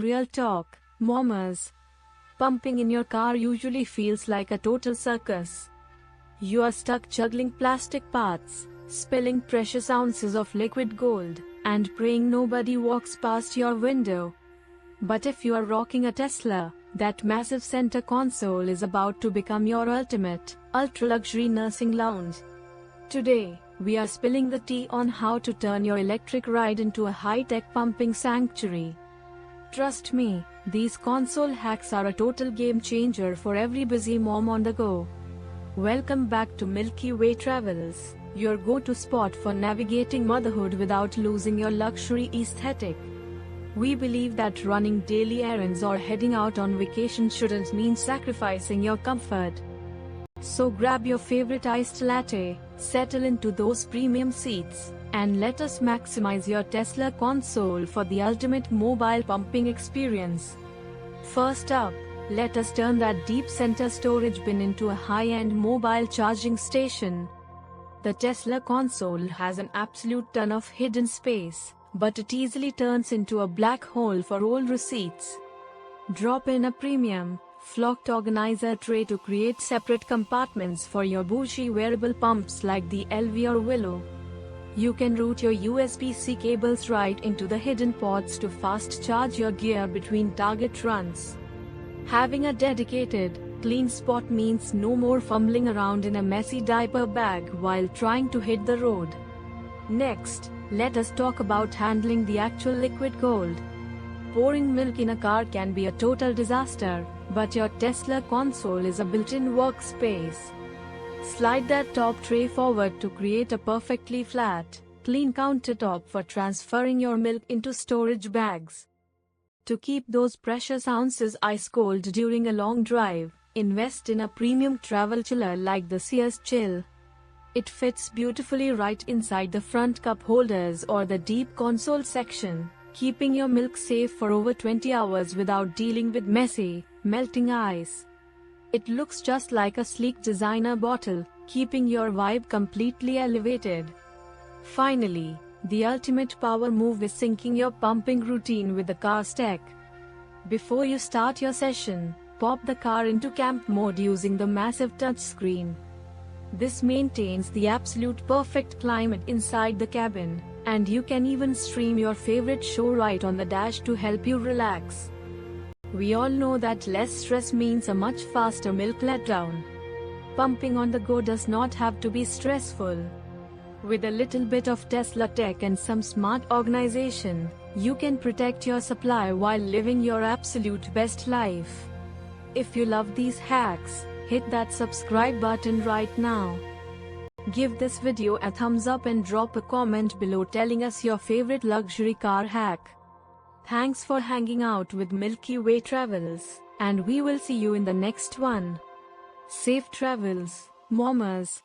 Real talk, mamas. Pumping in your car usually feels like a total circus. You are stuck juggling plastic parts, spilling precious ounces of liquid gold, and praying nobody walks past your window. But if you are rocking a Tesla, that massive center console is about to become your ultimate, ultra-luxury nursing lounge. Today, we are spilling the tea on how to turn your electric ride into a high-tech pumping sanctuary. Trust me, these console hacks are a total game changer for every busy mom on the go. Welcome back to Milky Way Travels, your go-to spot for navigating motherhood without losing your luxury aesthetic. We believe that running daily errands or heading out on vacation shouldn't mean sacrificing your comfort. So grab your favorite iced latte, settle into those premium seats, and let us maximize your Tesla console for the ultimate mobile pumping experience. First up, let us turn that deep center storage bin into a high-end mobile charging station. The Tesla console has an absolute ton of hidden space, but it easily turns into a black hole for old receipts. Drop in a premium, flocked organizer tray to create separate compartments for your bougie wearable pumps like the LV or Willow. You can route your USB-C cables right into the hidden ports to fast charge your gear between target runs. Having a dedicated, clean spot means no more fumbling around in a messy diaper bag while trying to hit the road. Next, let us talk about handling the actual liquid gold. Pouring milk in a car can be a total disaster, but your Tesla console is a built-in workspace. Slide that top tray forward to create a perfectly flat, clean countertop for transferring your milk into storage bags. To keep those precious ounces ice-cold during a long drive, invest in a premium travel chiller like the Sears Chill. It fits beautifully right inside the front cup holders or the deep console section, keeping your milk safe for over 20 hours without dealing with messy, melting ice. It looks just like a sleek designer bottle, keeping your vibe completely elevated. Finally, the ultimate power move is syncing your pumping routine with the car's tech. Before you start your session, pop the car into camp mode using the massive touchscreen. This maintains the absolute perfect climate inside the cabin, and you can even stream your favorite show right on the dash to help you relax. We all know that less stress means a much faster milk letdown. Pumping on the go does not have to be stressful. With a little bit of Tesla tech and some smart organization, you can protect your supply while living your absolute best life. If you love these hacks, hit that subscribe button right now. Give this video a thumbs up and drop a comment below telling us your favorite luxury car hack. Thanks for hanging out with Milky Way Travels, and we will see you in the next one. Safe travels, mamas.